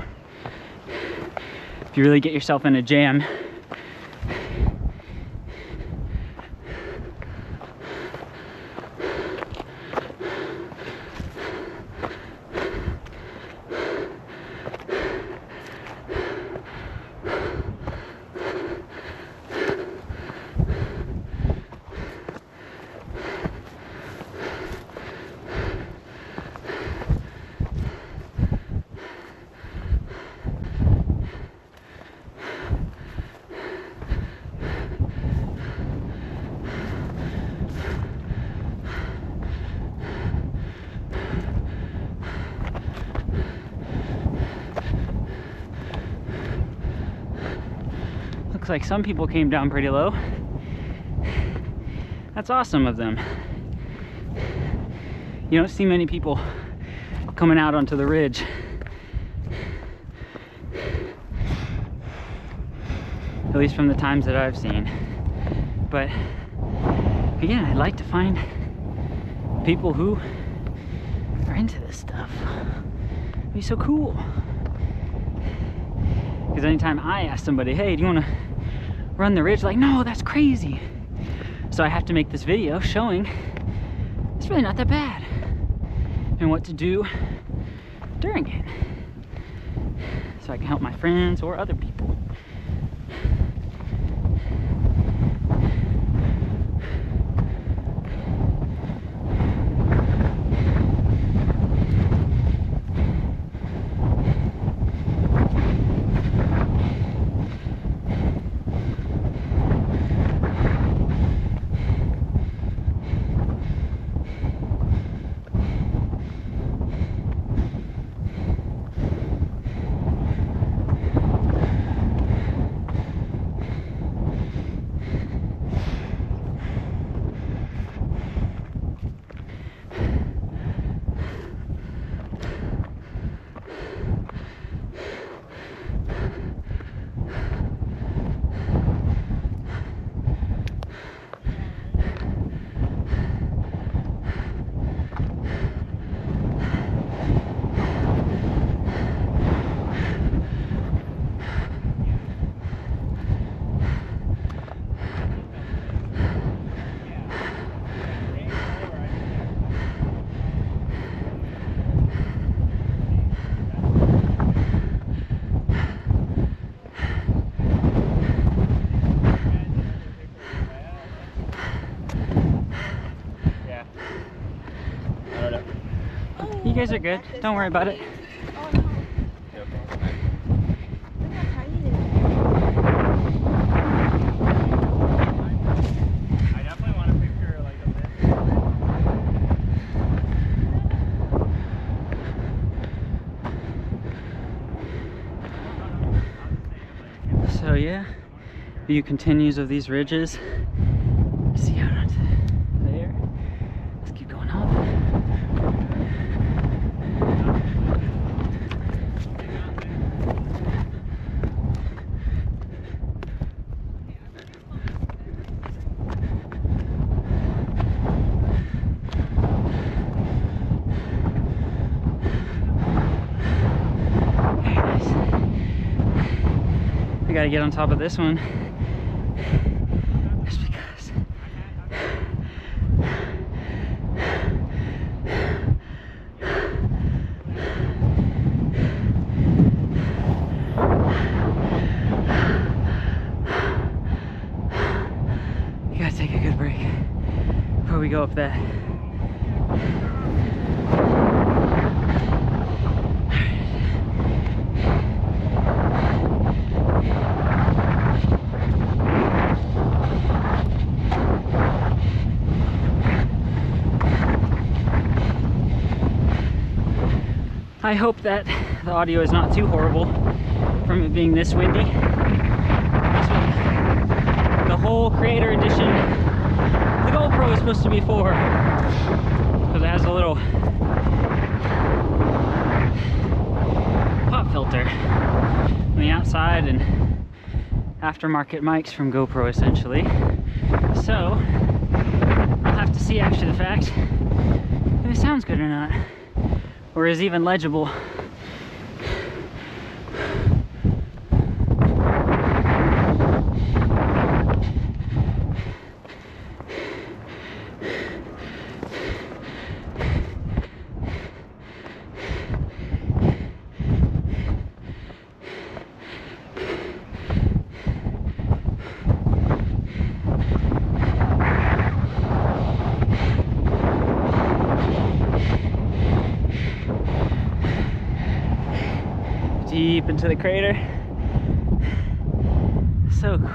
If you really get yourself in a jam, like some people came down pretty low. That's awesome of them. You don't see many people coming out onto the ridge. At least from the times that I've seen. But again, I'd like to find people who are into this stuff. It'd be so cool. Because anytime I ask somebody, hey, do you want to run the ridge? Like, no, that's crazy. So I have to make this video showing it's really not that bad and what to do during it, so I can help my friends or other people. You guys are good. Don't worry about it. Oh no. Look how tiny it is. I definitely want a picture like of this. So yeah, view continues of these ridges. See out onto there. Let's keep going up. I gotta get on top of this one just because you gotta take a good break before we go up that. I hope that the audio is not too horrible from it being this windy. That's what the whole Creator Edition, the GoPro is supposed to be for, because it has a little pop filter on the outside and aftermarket mics from GoPro essentially. So I'll have to see after the fact if it sounds good or not, or is even legible. Deep into the crater. So cool.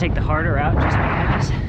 take the harder route just because.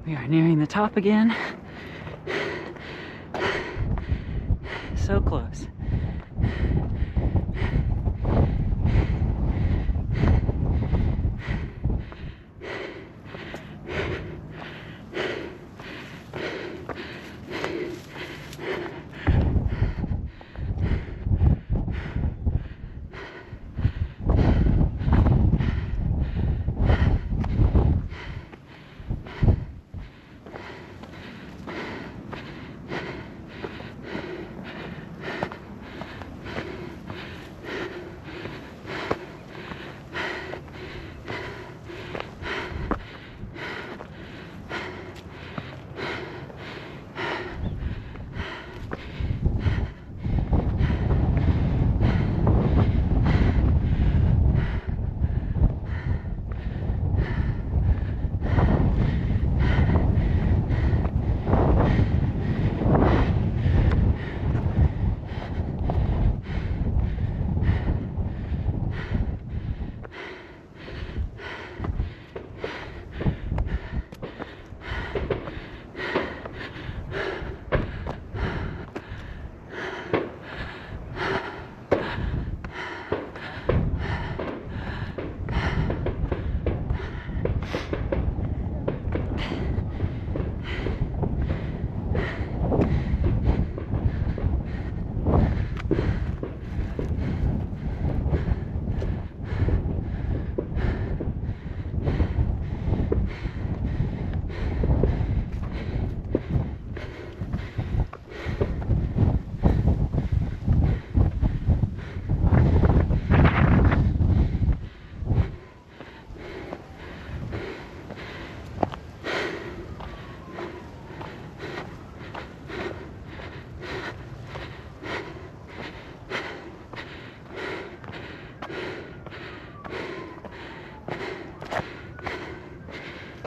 We are nearing the top again. So close.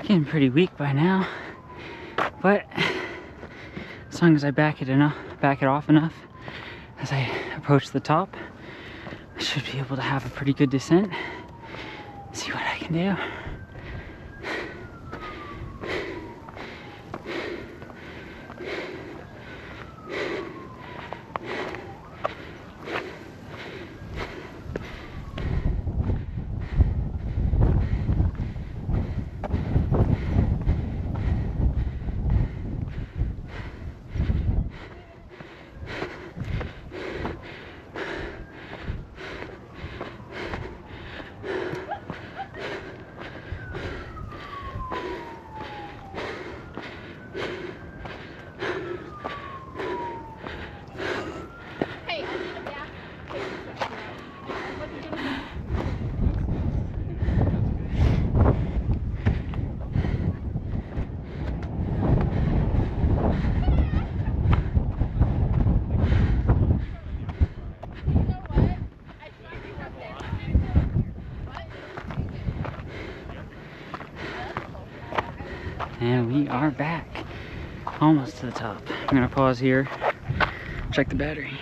Getting pretty weak by now, but as long as I back it off enough as I approach the top, I should be able to have a pretty good descent. See what I can do. And we are back. Almost to the top. I'm gonna pause here, check the battery.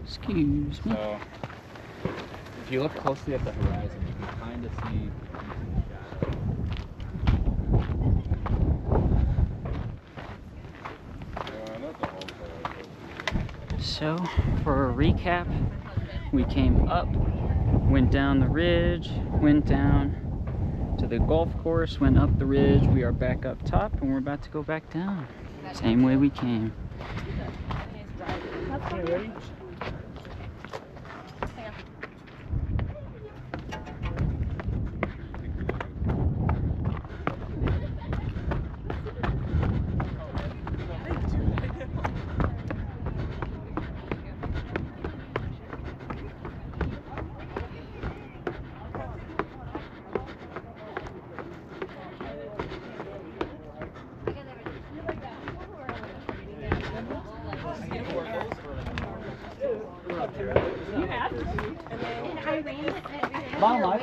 Excuse me. So, if you look closely at the horizon, you can kind of see So, for a recap, we came up, went down the ridge, went down to the golf course, went up the ridge. We are back up top, and we're about to go back down. Same way we came. Okay, ready? Mom, I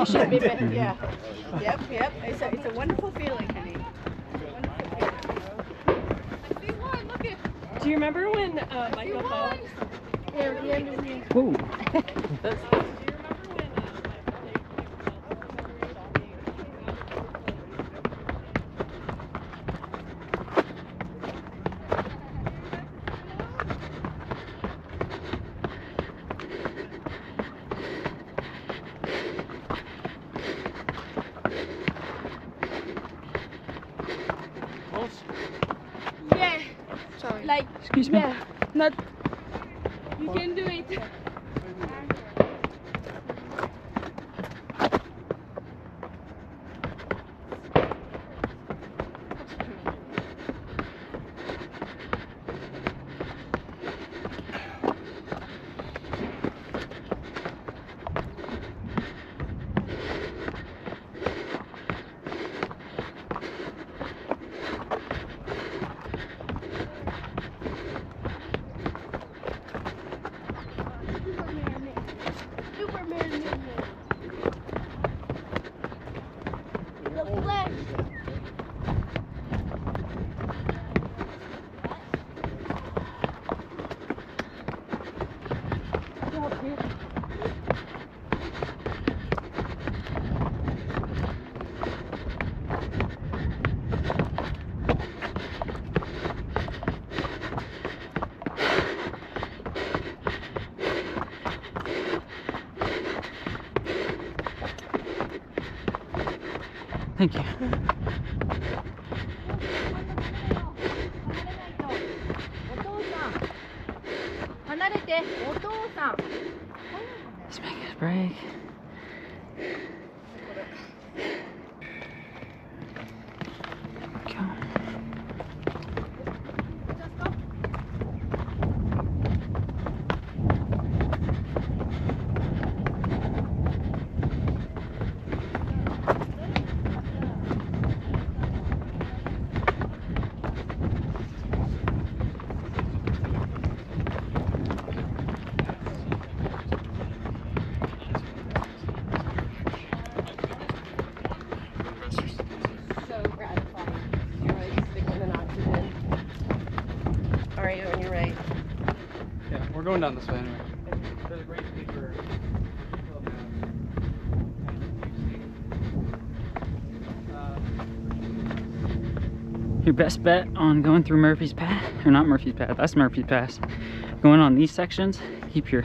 should be better. Yeah. Yep. It's a wonderful feeling, honey. Do you remember when Michael Phelps? Whoa. Yeah, Sorry. like, Excuse me. yeah, not, you can do it. Superman. The Flash. Thank you. Let's make a break. Go. So gratifying. You're like sticking an oxygen. All right, on your right. Yeah, we're going down this way anyway. There's a great speaker. Your best bet on going through Murphy's Path, or not Murphy's Path, that's Murphy's Pass. Going on these sections, keep your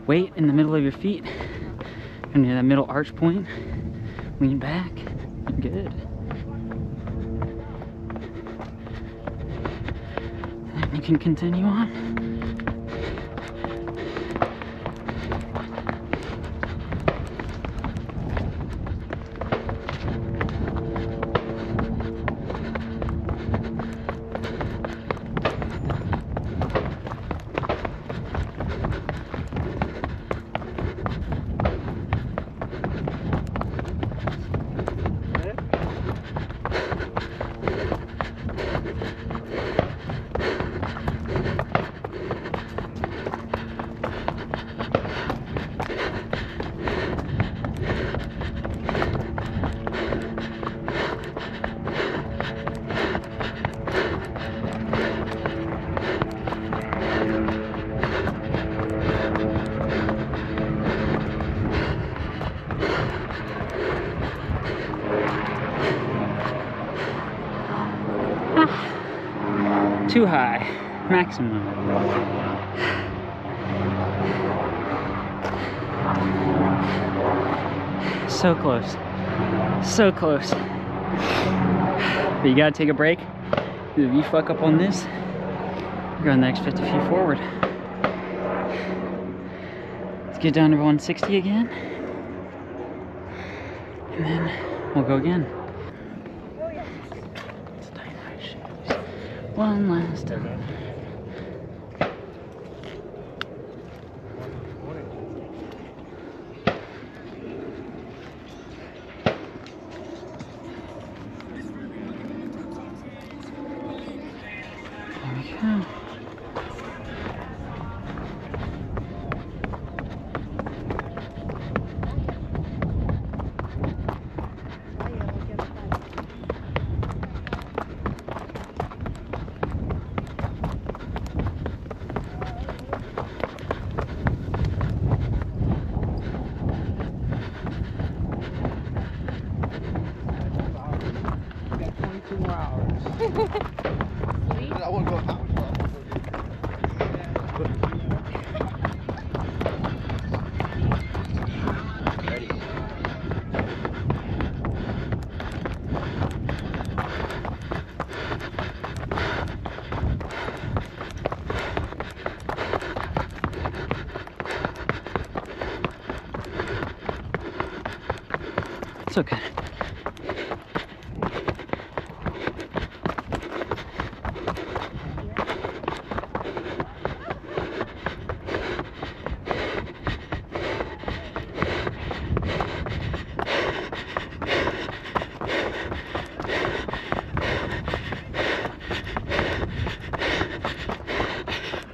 weight in the middle of your feet, and near that middle arch point, lean back, you're good. And you can continue on. too high. Maximum. So close. So close. But you gotta take a break. If you fuck up on this, you're on the next 50 feet forward. Let's get down to 160 again. And then we'll go again. Let's tie my shoes. One last time. There we go. Got 22 more hours. I won't go that much. Ready. It's okay.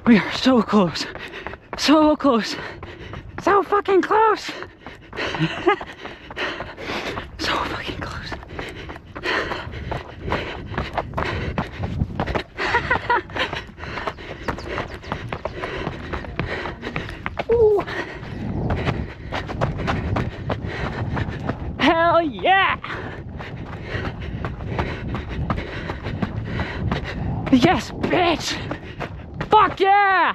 We are so close. So close. So fucking close. So fucking close. Ooh. Hell yeah! Yes, bitch! Fuck yeah!